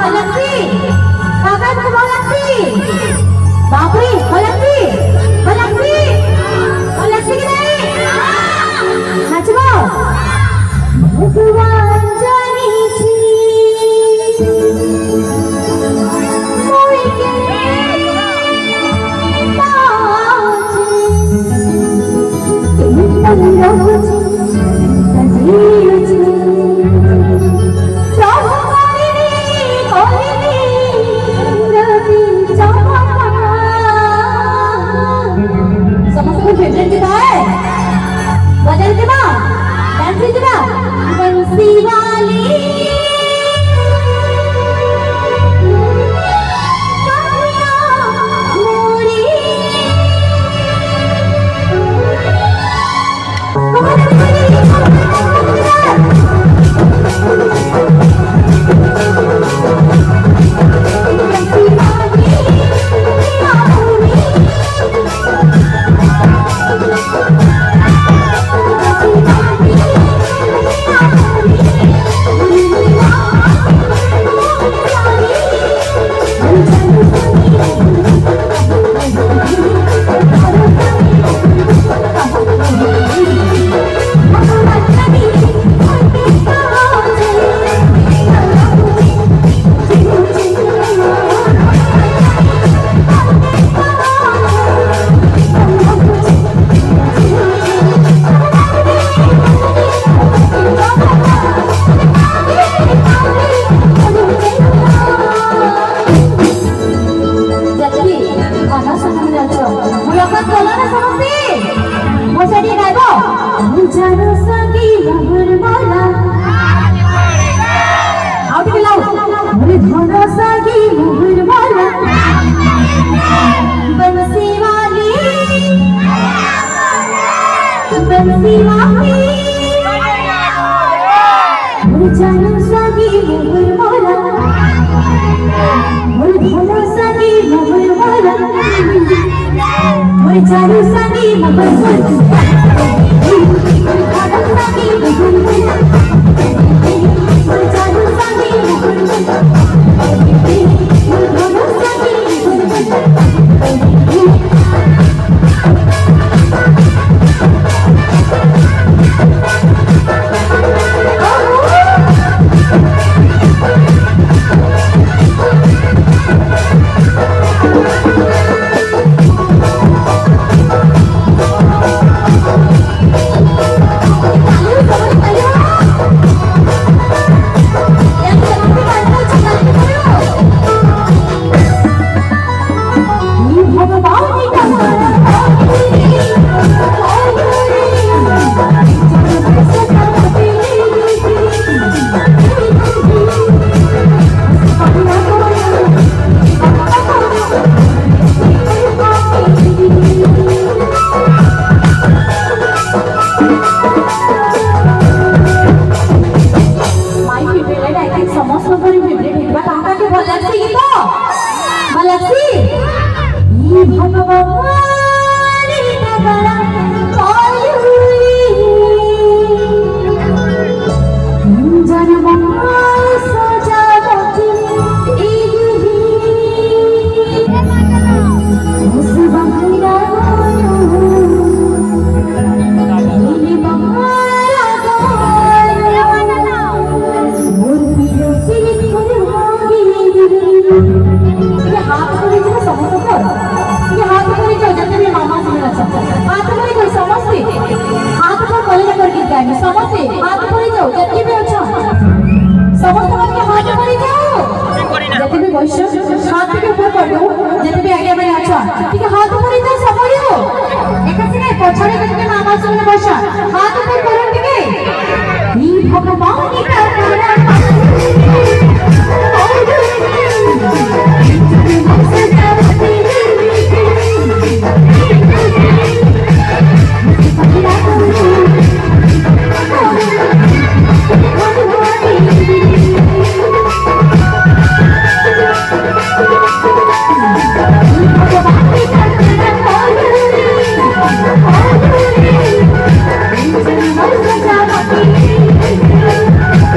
Thank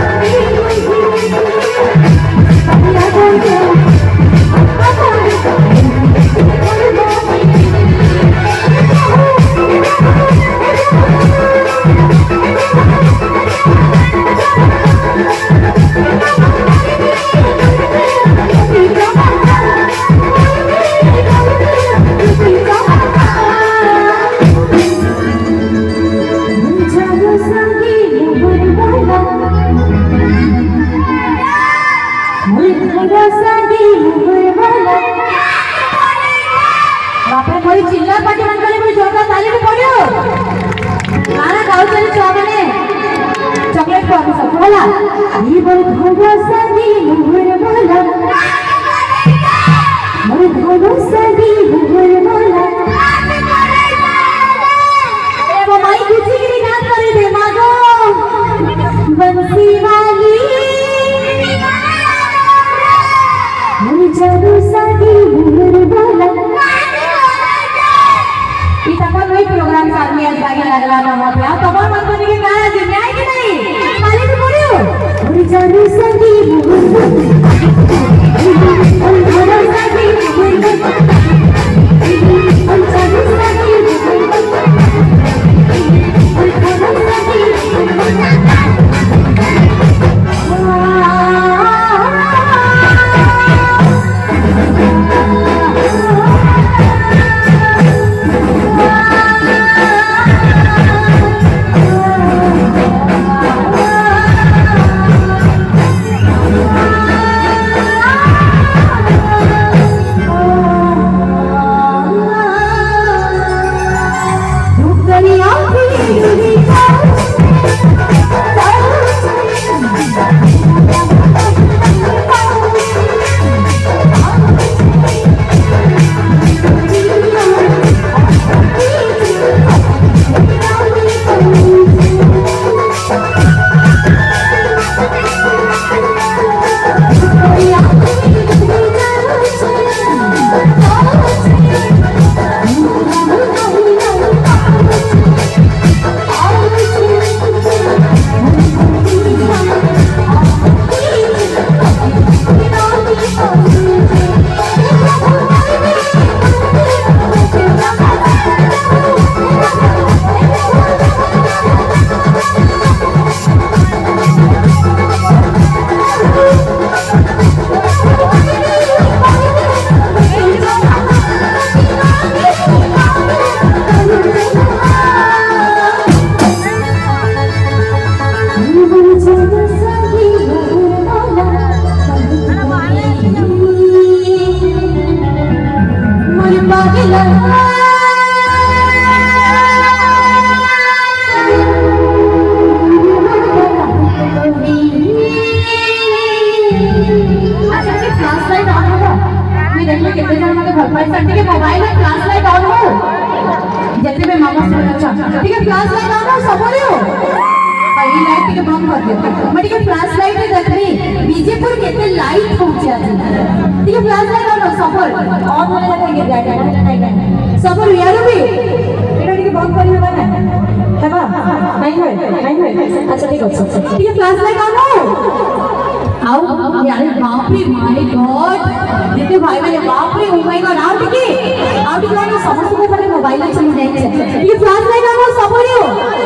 you. वाला ये बोल भरोसा दी मोहर वाला मोर भरोसा दी मोहर वाला ए वो माई कुची की गान करे दे मागो बंसी वाली मोर भरोसा दी मोहर वाला इतना कोई प्रोग्राम साथ में आज जाके लगला ना मत आप कबर मत करने के गाना जी न्याय के नहीं खाली तो बोलियो और जादू संगी मोबाइल में फ्लैश लाइट ऑन हो जैसे मैं मामा से अच्छा ठीक है फ्लैश लाइट ऑन हो सब बोलियो ये लाइट के बंद कर दियो मैं ठीक है फ्लैश लाइट देखनी बीजेपुर केते लाइट पहुंचे आज ठीक है फ्लैश लाइट ऑन हो सफर ऑन होने लगेंगे नहीं सफर यार भी एटा ठीक बंद करियो ना हेबा नहीं है अच्छा ठीक है ठीक है फ्लैश लाइट ऑन हो आओ यार बाप रे माय गॉड देखते भाई मैंने बाप रे ओ माय गॉड आओ ठीक है ना समस्त को पहले मोबाइल में चली जाए ये फ्लैश लाइट ऑन हो सब हो